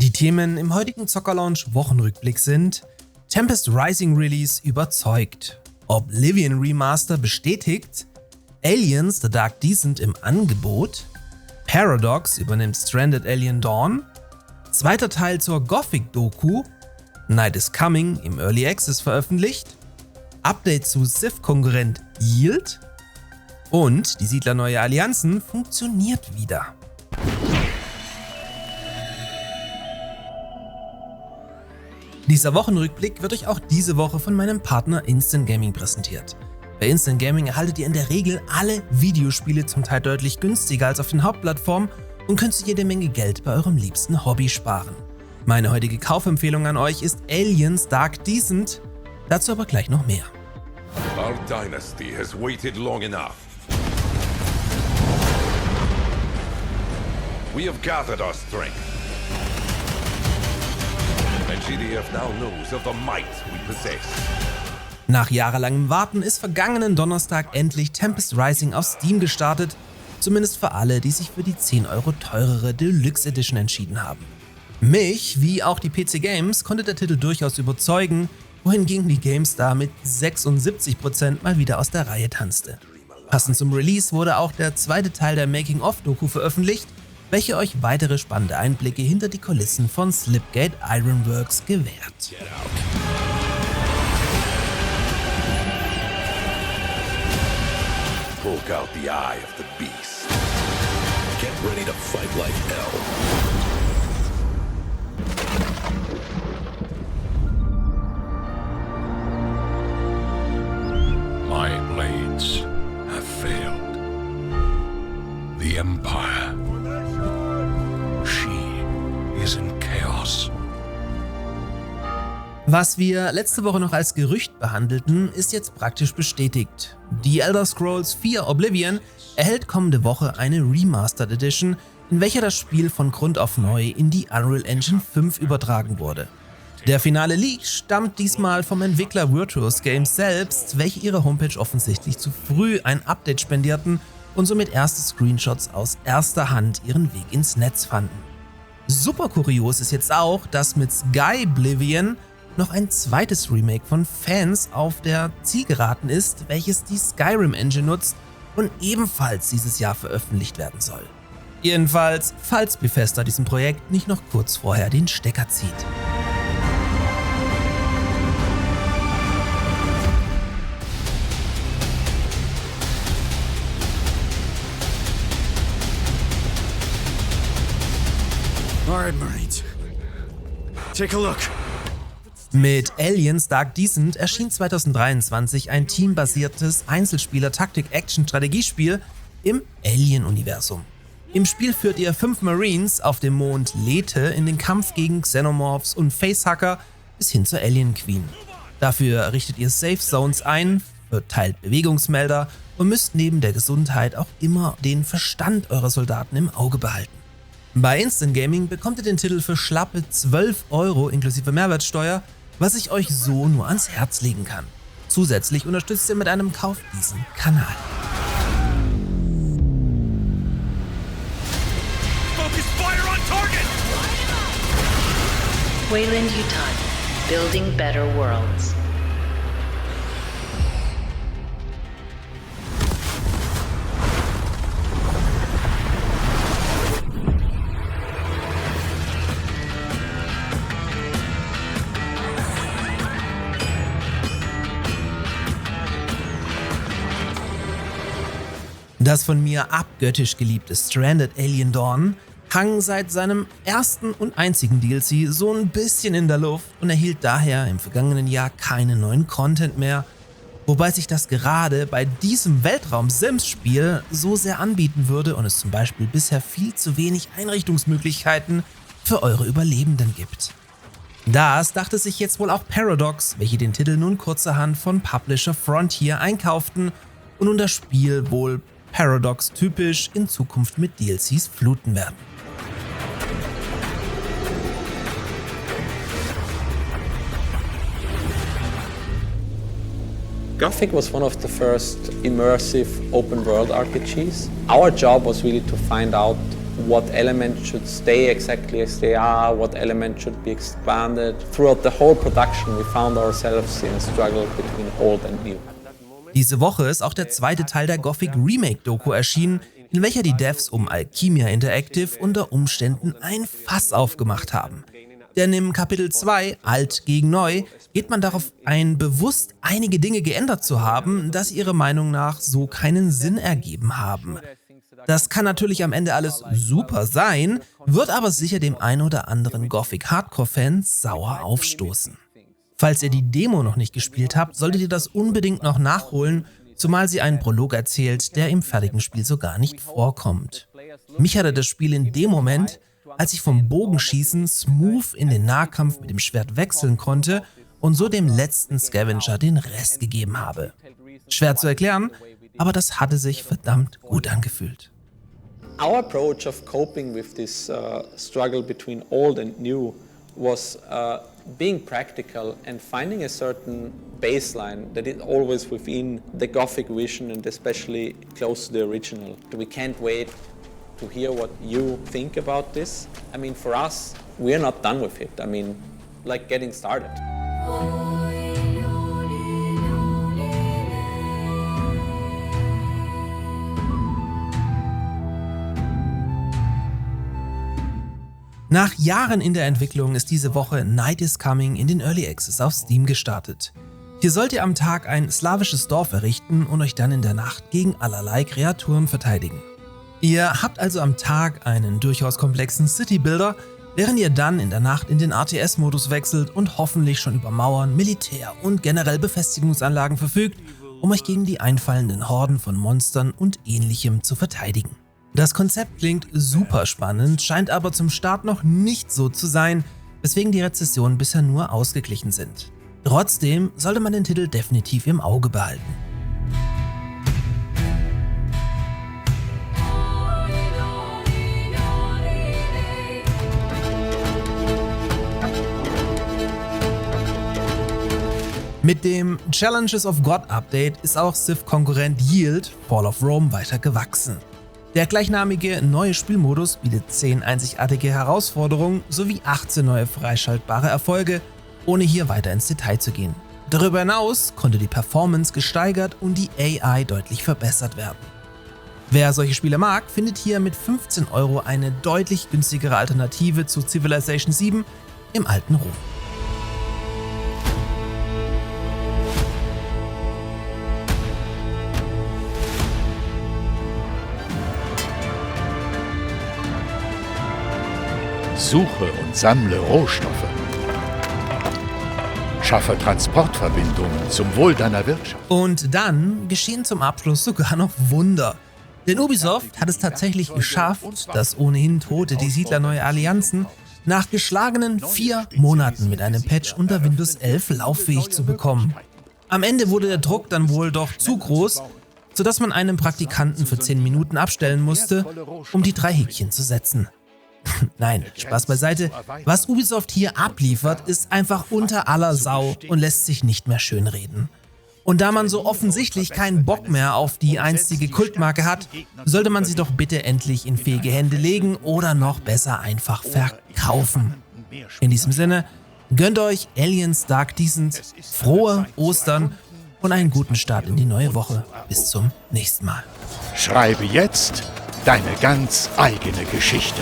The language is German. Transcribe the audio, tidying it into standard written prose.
Die Themen im heutigen Zocker-Lounge Wochenrückblick sind: Tempest Rising Release überzeugt, Oblivion Remaster bestätigt, Aliens The Dark Descent im Angebot, Paradox übernimmt Stranded Alien Dawn, zweiter Teil zur Gothic-Doku, Night is Coming im Early Access veröffentlicht, Update zu Civ-Konkurrent Yield und die Siedler Neue Allianzen funktioniert wieder. Dieser Wochenrückblick wird euch auch diese Woche von meinem Partner Instant Gaming präsentiert. Bei Instant Gaming erhaltet ihr in der Regel alle Videospiele zum Teil deutlich günstiger als auf den Hauptplattformen und könnt so jede Menge Geld bei eurem liebsten Hobby sparen. Meine heutige Kaufempfehlung an euch ist Aliens Dark Descent, dazu aber gleich noch mehr. Our dynasty has waited long enough. We have gathered our strength. And GDF now knows of the might we possess. Nach jahrelangem Warten ist vergangenen Donnerstag endlich Tempest Rising auf Steam gestartet, zumindest für alle, die sich für die 10 € teurere Deluxe Edition entschieden haben. Mich, wie auch die PC Games, konnte der Titel durchaus überzeugen, wohingegen die GameStar mit 76% mal wieder aus der Reihe tanzte. Passend zum Release wurde auch der zweite Teil der Making-of-Doku veröffentlicht, welche euch weitere spannende Einblicke hinter die Kulissen von Slipgate Ironworks gewährt. Poke out the eye of the beast. Get ready to fight like hell. My blades have failed. The Empire. She is in chaos. Was wir letzte Woche noch als Gerücht behandelten, ist jetzt praktisch bestätigt. The Elder Scrolls 4 Oblivion erhält kommende Woche eine Remastered Edition, in welcher das Spiel von Grund auf neu in die Unreal Engine 5 übertragen wurde. Der finale Leak stammt diesmal vom Entwickler Virtuos Games selbst, welche ihre Homepage offensichtlich zu früh ein Update spendierten und somit erste Screenshots aus erster Hand ihren Weg ins Netz fanden. Super kurios ist jetzt auch, dass mit Skyblivion noch ein zweites Remake von Fans auf der Zielgeraden ist, welches die Skyrim Engine nutzt und ebenfalls dieses Jahr veröffentlicht werden soll. Jedenfalls, falls Bethesda diesem Projekt nicht noch kurz vorher den Stecker zieht. Alright, Marines. Take a look. Mit Aliens Dark Descent erschien 2023 ein teambasiertes Einzelspieler-Taktik-Action-Strategiespiel im Alien-Universum. Im Spiel führt ihr 5 Marines auf dem Mond Lethe in den Kampf gegen Xenomorphs und Facehacker bis hin zur Alien Queen. Dafür richtet ihr Safe Zones ein, verteilt Bewegungsmelder und müsst neben der Gesundheit auch immer den Verstand eurer Soldaten im Auge behalten. Bei Instant Gaming bekommt ihr den Titel für schlappe 12 € inklusive Mehrwertsteuer, was ich euch so nur ans Herz legen kann. Zusätzlich unterstützt ihr mit einem Kauf diesen Kanal. Focus fire on target! Wayland Yutani, building better worlds. Das von mir abgöttisch geliebte Stranded Alien Dawn hang seit seinem ersten und einzigen DLC so ein bisschen in der Luft und erhielt daher im vergangenen Jahr keinen neuen Content mehr, wobei sich das gerade bei diesem Weltraum-Sims-Spiel so sehr anbieten würde und es zum Beispiel bisher viel zu wenig Einrichtungsmöglichkeiten für eure Überlebenden gibt. Das dachte sich jetzt wohl auch Paradox, welche den Titel nun kurzerhand von Publisher Frontier einkauften und nun das Spiel wohl Paradox typisch in Zukunft mit DLCs fluten werden. Gothic was one of the first immersive open world RPGs. Our job was really to find out what elements should stay exactly as they are, what elements should be expanded. Throughout the whole production, we found ourselves in a struggle between old and new. Diese Woche ist auch der zweite Teil der Gothic Remake-Doku erschienen, in welcher die Devs um Alchemia Interactive unter Umständen ein Fass aufgemacht haben. Denn im Kapitel 2, Alt gegen Neu, geht man darauf ein, bewusst einige Dinge geändert zu haben, dass ihrer Meinung nach so keinen Sinn ergeben haben. Das kann natürlich am Ende alles super sein, wird aber sicher dem ein oder anderen Gothic-Hardcore-Fan sauer aufstoßen. Falls ihr die Demo noch nicht gespielt habt, solltet ihr das unbedingt noch nachholen, zumal sie einen Prolog erzählt, der im fertigen Spiel so gar nicht vorkommt. Mich hatte das Spiel in dem Moment, als ich vom Bogenschießen smooth in den Nahkampf mit dem Schwert wechseln konnte und so dem letzten Scavenger den Rest gegeben habe. Schwer zu erklären, aber das hatte sich verdammt gut angefühlt. Our approach of coping with this struggle between old and new was being practical and finding a certain baseline that is always within the Gothic vision and especially close to the original. We can't wait to hear what you think about this. I mean, for us, we're not done with it. I mean, like getting started. Nach Jahren in der Entwicklung ist diese Woche Night is Coming in den Early Access auf Steam gestartet. Hier sollt ihr am Tag ein slawisches Dorf errichten und euch dann in der Nacht gegen allerlei Kreaturen verteidigen. Ihr habt also am Tag einen durchaus komplexen City-Builder, während ihr dann in der Nacht in den RTS-Modus wechselt und hoffentlich schon über Mauern, Militär und generell Befestigungsanlagen verfügt, um euch gegen die einfallenden Horden von Monstern und Ähnlichem zu verteidigen. Das Konzept klingt super spannend, scheint aber zum Start noch nicht so zu sein, weswegen die Rezessionen bisher nur ausgeglichen sind. Trotzdem sollte man den Titel definitiv im Auge behalten. Mit dem Challenges of God Update ist auch Civ-Konkurrent Yield, Fall of Rome, weiter gewachsen. Der gleichnamige neue Spielmodus bietet 10 einzigartige Herausforderungen sowie 18 neue freischaltbare Erfolge, ohne hier weiter ins Detail zu gehen. Darüber hinaus konnte die Performance gesteigert und die AI deutlich verbessert werden. Wer solche Spiele mag, findet hier mit 15 € eine deutlich günstigere Alternative zu Civilization 7 im alten Rom. Suche und sammle Rohstoffe. Schaffe Transportverbindungen zum Wohl deiner Wirtschaft. Und dann geschehen zum Abschluss sogar noch Wunder. Denn Ubisoft hat es tatsächlich geschafft, das ohnehin tote Die Siedler Neue Allianzen nach geschlagenen 4 Monaten mit einem Patch unter Windows 11 lauffähig zu bekommen. Am Ende wurde der Druck dann wohl doch zu groß, sodass man einen Praktikanten für 10 Minuten abstellen musste, um die 3 Häkchen zu setzen. Nein, Spaß beiseite. Was Ubisoft hier abliefert, ist einfach unter aller Sau und lässt sich nicht mehr schönreden. Und da man so offensichtlich keinen Bock mehr auf die einstige Kultmarke hat, sollte man sie doch bitte endlich in fähige Hände legen oder noch besser einfach verkaufen. In diesem Sinne, gönnt euch Aliens Dark Descent, frohe Ostern und einen guten Start in die neue Woche. Bis zum nächsten Mal. Schreibe jetzt deine ganz eigene Geschichte.